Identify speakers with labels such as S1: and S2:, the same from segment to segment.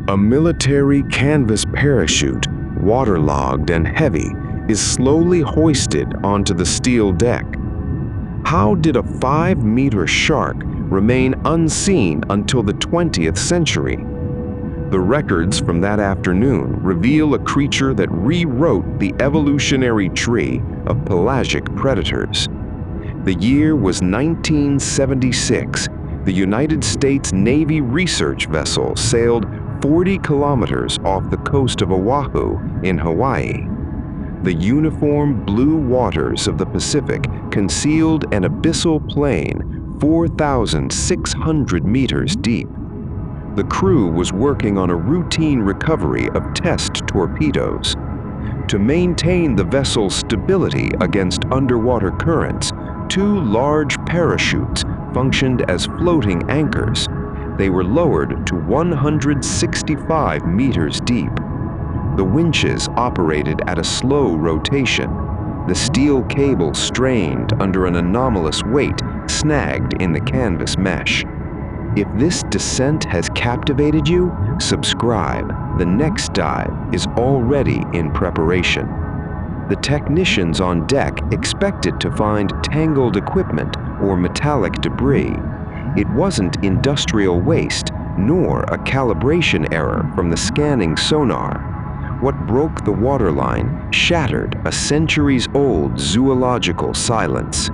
S1: A military canvas parachute, waterlogged and heavy, is slowly hoisted onto the steel deck. How did a 5-meter shark remain unseen until the 20th century? The records from that afternoon reveal a creature that rewrote the evolutionary tree of pelagic predators. The year was 1976. The United States Navy research vessel sailed 40 kilometers off the coast of Oahu in Hawaii. The uniform blue waters of the Pacific concealed an abyssal plain 4,600 meters deep. The crew was working on a routine recovery of test torpedoes. To maintain the vessel's stability against underwater currents, 2 large parachutes functioned as floating anchors. They were lowered to 165 meters deep. The winches operated at a slow rotation. The steel cable strained under an anomalous weight snagged in the canvas mesh. If this descent has captivated you, subscribe. The next dive is already in preparation. The technicians on deck expected to find tangled equipment or metallic debris. It wasn't industrial waste, nor a calibration error from the scanning sonar. What broke the waterline shattered a centuries-old zoological silence.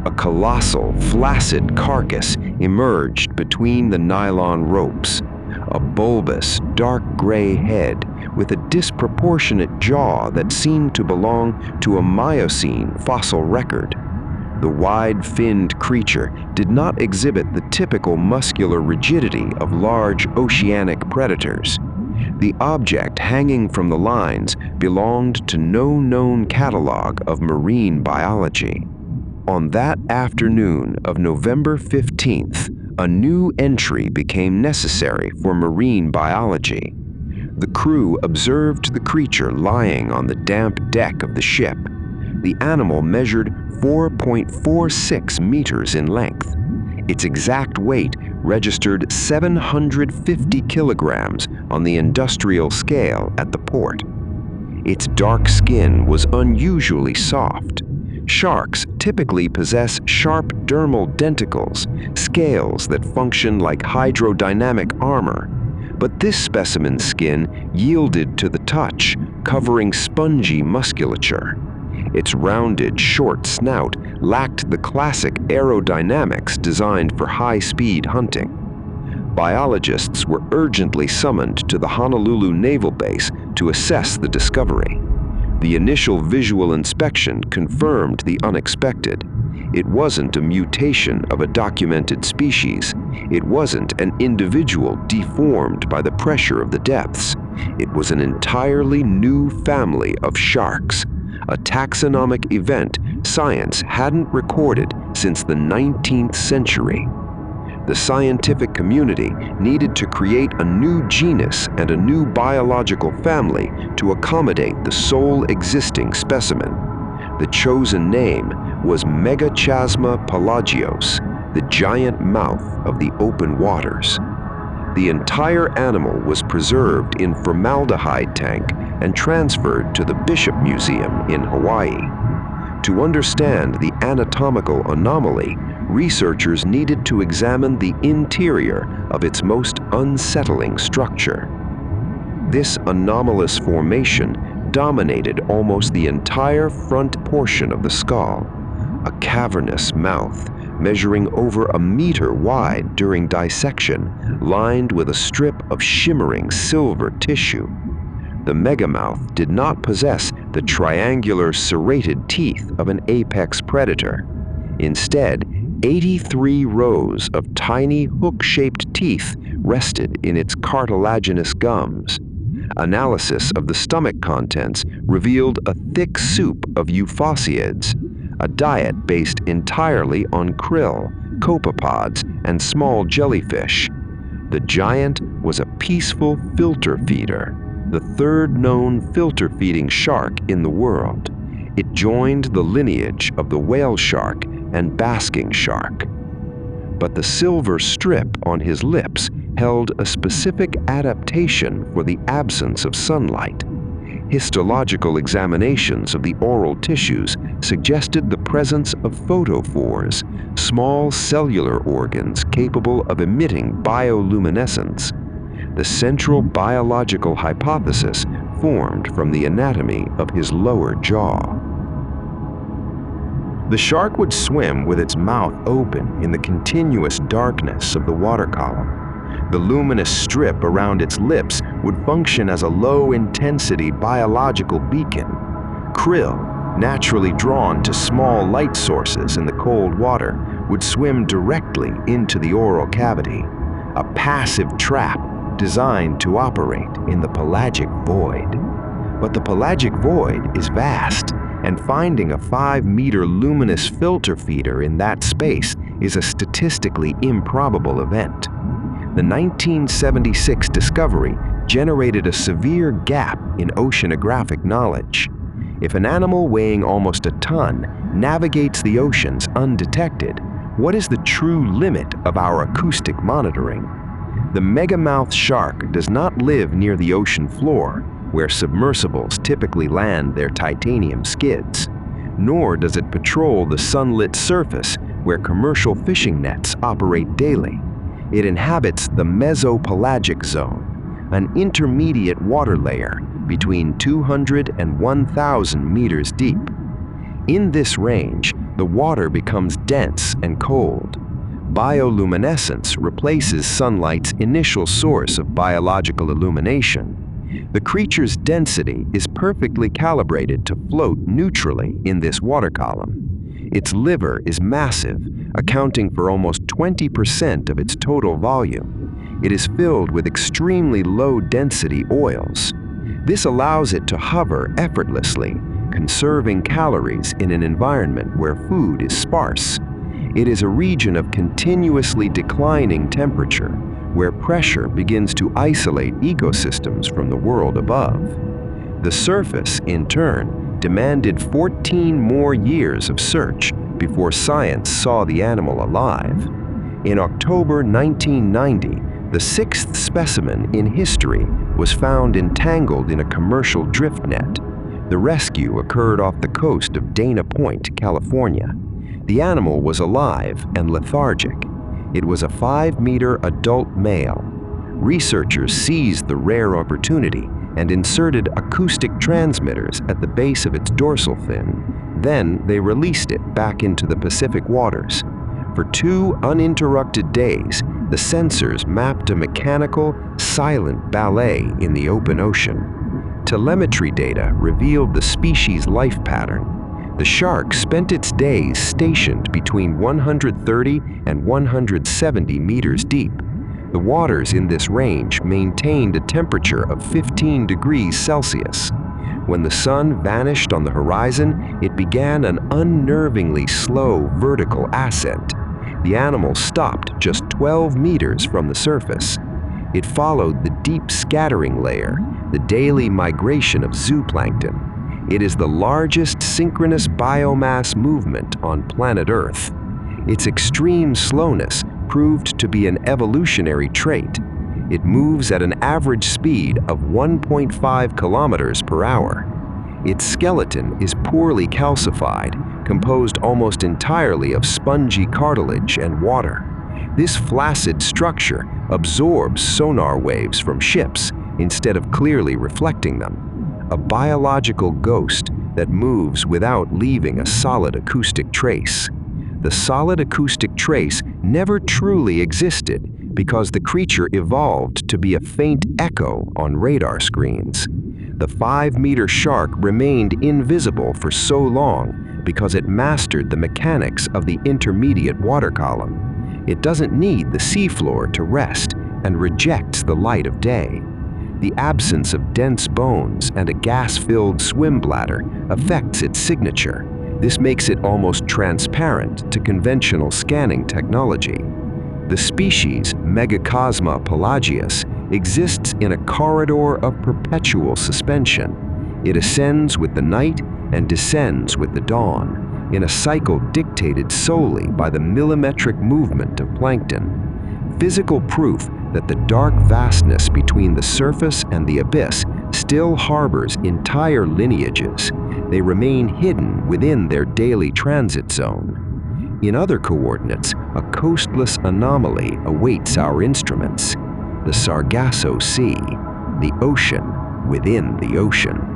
S1: A colossal, flaccid carcass emerged between the nylon ropes. A bulbous, dark gray head with a disproportionate jaw that seemed to belong to a Miocene fossil record. The wide-finned creature did not exhibit the typical muscular rigidity of large oceanic predators. The object hanging from the lines belonged to no known catalog of marine biology. On that afternoon of November 15th, a new entry became necessary for marine biology. The crew observed the creature lying on the damp deck of the ship. The animal measured 4.46 meters in length. Its exact weight registered 750 kilograms on the industrial scale at the port. Its dark skin was unusually soft. Sharks typically possess sharp dermal denticles, scales that function like hydrodynamic armor. But this specimen's skin yielded to the touch, covering spongy musculature. Its rounded, short snout lacked the classic aerodynamics designed for high-speed hunting. Biologists were urgently summoned to the Honolulu Naval Base to assess the discovery. The initial visual inspection confirmed the unexpected. It wasn't a mutation of a documented species. It wasn't an individual deformed by the pressure of the depths. It was an entirely new family of sharks, a taxonomic event science hadn't recorded since the 19th century. The scientific community needed to create a new genus and a new biological family to accommodate the sole existing specimen. The chosen name was Megachasma pelagios, the giant mouth of the open waters. The entire animal was preserved in formaldehyde tank and transferred to the Bishop Museum in Hawaii. To understand the anatomical anomaly, researchers needed to examine the interior of its most unsettling structure. This anomalous formation dominated almost the entire front portion of the skull, a cavernous mouth measuring over a meter wide during dissection, lined with a strip of shimmering silver tissue. The megamouth did not possess the triangular serrated teeth of an apex predator. Instead, 83 rows of tiny hook-shaped teeth rested in its cartilaginous gums. Analysis of the stomach contents revealed a thick soup of euphausiids, a diet based entirely on krill, copepods, and small jellyfish. The giant was a peaceful filter feeder, the third known filter-feeding shark in the world. It joined the lineage of the whale shark and basking shark. But the silver strip on his lips held a specific adaptation for the absence of sunlight. Histological examinations of the oral tissues suggested the presence of photophores, small cellular organs capable of emitting bioluminescence. The central biological hypothesis formed from the anatomy of his lower jaw. The shark would swim with its mouth open in the continuous darkness of the water column. The luminous strip around its lips would function as a low-intensity biological beacon. Krill, naturally drawn to small light sources in the cold water, would swim directly into the oral cavity, a passive trap designed to operate in the pelagic void. But the pelagic void is vast, and finding a 5-meter luminous filter feeder in that space is a statistically improbable event. The 1976 discovery generated a severe gap in oceanographic knowledge. If an animal weighing almost a ton navigates the oceans undetected, what is the true limit of our acoustic monitoring? The Megamouth Shark does not live near the ocean floor, where submersibles typically land their titanium skids, nor does it patrol the sunlit surface where commercial fishing nets operate daily. It inhabits the mesopelagic zone, an intermediate water layer between 200 and 1,000 meters deep. In this range, the water becomes dense and cold. Bioluminescence replaces sunlight's initial source of biological illumination. The creature's density is perfectly calibrated to float neutrally in this water column. Its liver is massive, accounting for almost 20% of its total volume. It is filled with extremely low-density oils. This allows it to hover effortlessly, conserving calories in an environment where food is sparse. It is a region of continuously declining temperature, where pressure begins to isolate ecosystems from the world above. The surface, in turn, demanded 14 more years of search before science saw the animal alive. In October 1990, the 6th specimen in history was found entangled in a commercial drift net. The rescue occurred off the coast of Dana Point, California. The animal was alive and lethargic. It was a 5-meter adult male. Researchers seized the rare opportunity and inserted acoustic transmitters at the base of its dorsal fin. Then they released it back into the Pacific waters. For 2 uninterrupted days, the sensors mapped a mechanical, silent ballet in the open ocean. Telemetry data revealed the species' life pattern. The shark spent its days stationed between 130 and 170 meters deep. The waters in this range maintained a temperature of 15 degrees Celsius. When the sun vanished on the horizon, it began an unnervingly slow vertical ascent. The animal stopped just 12 meters from the surface. It followed the deep scattering layer, the daily migration of zooplankton. It is the largest synchronous biomass movement on planet Earth. Its extreme slowness proved to be an evolutionary trait. It moves at an average speed of 1.5 kilometers per hour. Its skeleton is poorly calcified, composed almost entirely of spongy cartilage and water. This flaccid structure absorbs sonar waves from ships instead of clearly reflecting them. A biological ghost that moves without leaving a solid acoustic trace. The solid acoustic trace never truly existed because the creature evolved to be a faint echo on radar screens. The 5-meter shark remained invisible for so long because it mastered the mechanics of the intermediate water column. It doesn't need the seafloor to rest and rejects the light of day. The absence of dense bones and a gas-filled swim bladder affects its signature. This makes it almost transparent to conventional scanning technology. The species Megacosma pelagius exists in a corridor of perpetual suspension. It ascends with the night and descends with the dawn, in a cycle dictated solely by the millimetric movement of plankton. Physical proof
S2: that the dark vastness between the surface and the abyss still harbors entire lineages. They remain hidden within their daily transit zone. In other coordinates, a coastless anomaly awaits our instruments, the Sargasso Sea, the ocean within the ocean.